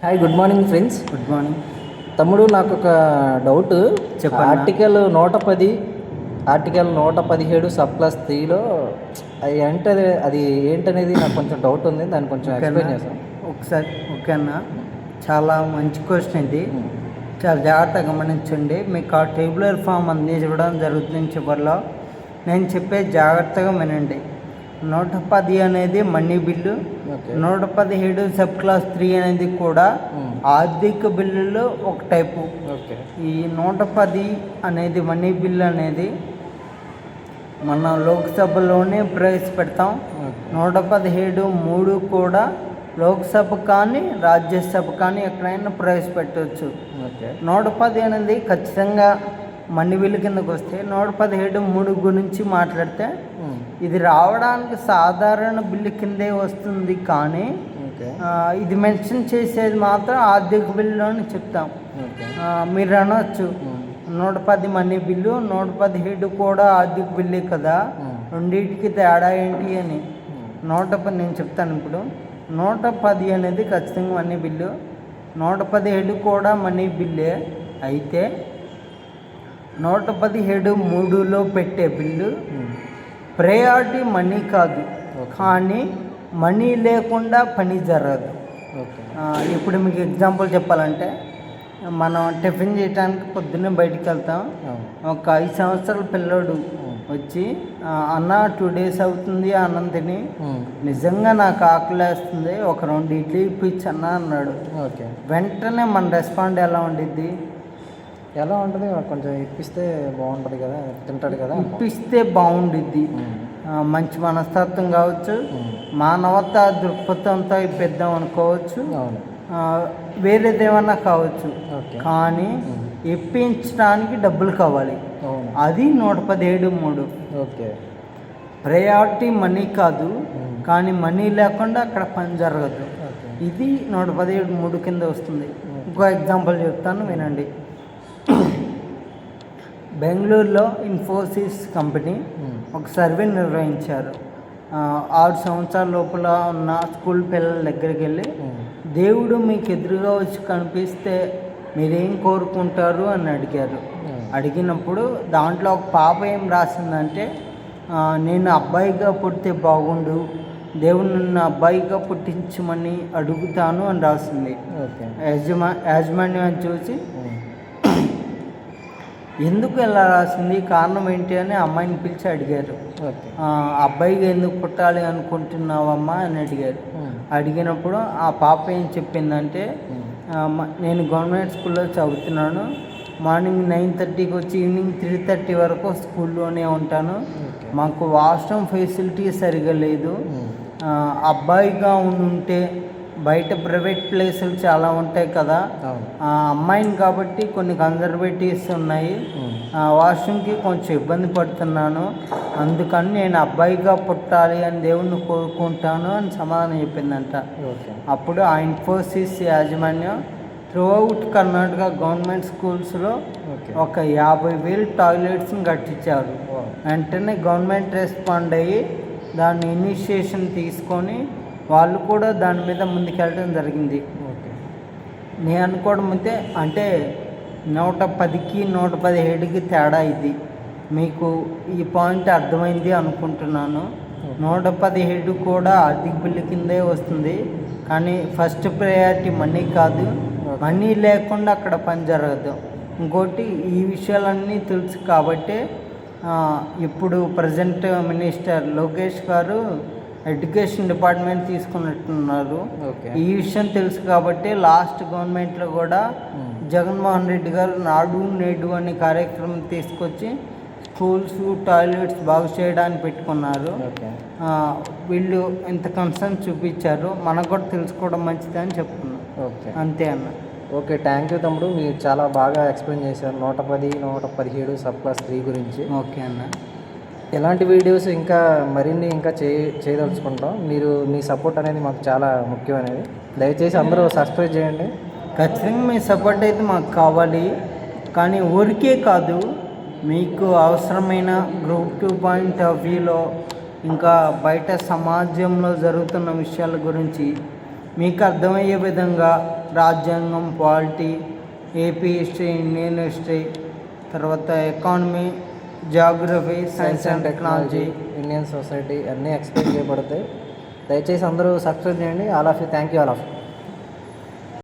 Hi, good morning friends. Good morning తమ్ముడు, నాకు ఒక డౌట్. చెప్పండి. ఆర్టికల్ 110, ఆర్టికల్ 117 సబ్ క్లాస్ 3లో అది ఏంటది, అది ఏంటనేది నాకు కొంచెం డౌట్ ఉంది. దాన్ని కొంచెం ఎక్స్ప్లెయిన్ చేస్తాను ఒకసారి. ఓకే అన్న, చాలా మంచి క్వశ్చన్ ఇది. చాలా జాగ్రత్తగా గమనించండి. మీకు ఆ టేబులర్ ఫామ్ అందించడం జరుగుతుంది చివరిలో. నేను చెప్పే జాగ్రత్తగా వినండి. 110 అనేది మనీ బిల్లు, 117 సబ్ క్లాస్ 3 అనేది కూడా ఆర్థిక బిల్లులో ఒక టైపు. ఈ 110 అనేది మనీ బిల్లు అనేది మన లోక్సభలోనే ప్రవేశపెడతాం. 117 కూడా లోక్సభ కానీ రాజ్యసభ కానీ ఎక్కడైనా ప్రవేశపెట్టవచ్చు. 110 అనేది ఖచ్చితంగా మనీ బిల్లు కిందకు వస్తే, 117 గురించి మాట్లాడితే ఇది రావడానికి సాధారణ బిల్లు కిందే వస్తుంది. కానీ ఇది మెన్షన్ చేసేది మాత్రం ఆర్థిక బిల్లులోని చెప్తాం. మీరు అనవచ్చు 110 మనీ బిల్లు, 117 కూడా ఆర్థిక బిల్లే కదా, రెండింటికి తేడా ఏంటి అని. 110 నేను చెప్తాను ఇప్పుడు. 110 అనేది ఖచ్చితంగా మనీ బిల్లు, 117 కూడా మనీ బిల్లే. అయితే 117 పెట్టే బిల్లు ప్రయారిటీ మనీ కాదు, కానీ మనీ లేకుండా పని జరగదు. ఇప్పుడు మీకు ఎగ్జాంపుల్ చెప్పాలంటే, మనం టిఫిన్ చేయడానికి పొద్దున్నే బయటికి వెళ్తాం. ఒక 5 సంవత్సరాల పిల్లోడు వచ్చి, అన్న 2 days అవుతుంది అన్నం తిని, నిజంగా నాకు ఆకలేస్తుంది, ఒక 2 ఇడ్లీ ఇప్పించన్నా అన్నాడు. వెంటనే మన రెస్పాండ్ ఎలా ఉండిద్ది? ఎలా ఉంటుంది? కొంచెం ఇప్పిస్తే బాగుంటుంది కదా, తింటాడు కదా. ఇప్పిస్తే బాగుండిద్ది. మంచి మనస్తత్వం కావచ్చు, మానవతా దృక్పథంతో ఇప్పిద్దాం అనుకోవచ్చు, వేరేది ఏమన్నా కావచ్చు. కానీ ఇప్పించడానికి డబ్బులు కావాలి. అది 117 ప్రయారిటీ మనీ కాదు, కానీ మనీ లేకుండా అక్కడ పని జరగదు. ఇది 117 కింద వస్తుంది. ఇంకో ఎగ్జాంపుల్ చెప్తాను, వినండి. బెంగళూరులో ఇన్ఫోసిస్ కంపెనీ ఒక సర్వే నిర్వహించారు. 6 సంవత్సరాల లోపల ఉన్న స్కూల్ పిల్లల దగ్గరికి వెళ్ళి, దేవుడు మీకు ఎదురుగా వచ్చి కనిపిస్తే మీరేం కోరుకుంటారు అని అడిగారు. అడిగినప్పుడు దాంట్లో ఒక పాప ఏం రాసిందంటే, నేను అబ్బాయిగా పుడితే బాగుండు, దేవుడు నన్ను అబ్బాయిగా పుట్టించమని అడుగుతాను అని రాసింది. యాజమాన్యం చూసి ఎందుకు ఎలా రాసింది, కారణం ఏంటి అని అమ్మాయిని పిలిచి అడిగారు. అబ్బాయిగా ఎందుకు పుట్టాలి అనుకుంటున్నావమ్మా అని అడిగారు. అడిగినప్పుడు ఆ పాప ఏం చెప్పిందంటే, నేను గవర్నమెంట్ స్కూల్లో చదువుతున్నాను, మార్నింగ్ 9:30కి వచ్చి ఈవినింగ్ 3:30 వరకు స్కూల్లోనే ఉంటాను, మాకు వాష్రూమ్ ఫెసిలిటీ సరిగా లేదు, అబ్బాయిగా ఉంటే బయట ప్రైవేట్ ప్లేసులు చాలా ఉంటాయి కదా, అమ్మాయిని కాబట్టి కొన్ని కన్జర్వేటివ్స్ ఉన్నాయి, వాష్రూమ్కి కొంచెం ఇబ్బంది పడుతున్నాను, అందుకని నేను అబ్బాయిగా పుట్టాలి అని దేవుణ్ణి కోరుకుంటాను అని సమాధానం చెప్పిందంట. అప్పుడు ఆ ఇన్ఫోసిస్ యాజమాన్యం త్రూఅవుట్ కర్ణాటక గవర్నమెంట్ స్కూల్స్లో ఒక 50,000 టాయిలెట్స్ని కట్టించారు. వెంటనే గవర్నమెంట్ రెస్పాండ్ అయ్యి దాన్ని ఇనిషియేషన్ తీసుకొని వాళ్ళు కూడా దాని మీద ముందుకెళ్ళడం జరిగింది. నేను అనుకోవడం అయితే, అంటే 110కి 117కి తేడా ఇది. మీకు ఈ పాయింట్ అర్థమైంది అనుకుంటున్నాను. 117 కూడా ఆర్థిక బిల్లు కిందే వస్తుంది, కానీ ఫస్ట్ ప్రయారిటీ మనీ కాదు, మనీ లేకుండా అక్కడ పని జరగదు. ఇంకోటి, ఈ విషయాలన్నీ తెలుసు కాబట్టి ఇప్పుడు ప్రజెంట్ మినిస్టర్ లోకేష్ గారు ఎడ్యుకేషన్ డిపార్ట్మెంట్ తీసుకున్నట్టున్నారు. ఈ విషయం తెలుసు కాబట్టి లాస్ట్ గవర్నమెంట్లో కూడా జగన్మోహన్ రెడ్డి గారు నాడు నేడు అనే కార్యక్రమం తీసుకొచ్చి స్కూల్స్ టాయిలెట్స్ బాగు చేయడానికి పెట్టుకున్నారు. వీళ్ళు ఎంత కన్సర్న్ చూపించారు, మనకు కూడా తెలుసుకోవడం మంచిది అని చెప్తున్నాం. అంతే అన్న. ఓకే, థ్యాంక్ యూ తమ్ముడు. మీరు చాలా బాగా ఎక్స్ప్లెయిన్ చేశారు 110, 117 సబ్ క్లాస్ 3 గురించి. ఓకే అన్న. ఎలాంటి వీడియోస్ ఇంకా మరిన్ని చేయదలుచుకుంటాం. మీ సపోర్ట్ అనేది మాకు చాలా ముఖ్యమైనది. దయచేసి అందరూ సబ్స్క్రైబ్ చేయండి. ఖచ్చితంగా మీ సపోర్ట్ అయితే మాకు కావాలి, కానీ ఊరికే కాదు, మీకు అవసరమైన గ్రూప్ 2 పాయింట్ ఆఫ్ వ్యూలో ఇంకా బయట సమాజంలో జరుగుతున్న విషయాల గురించి మీకు అర్థమయ్యే విధంగా రాజ్యాంగం, polity, AP history, Indian history, తర్వాత economy, geography, science and technology, Indian society అన్నీ ఎక్స్ప్లెయిన్ చేయబడతాయి. దయచేసి అందరూ సబ్స్క్రైబ్ చేయండి. All of you, thank you all of you.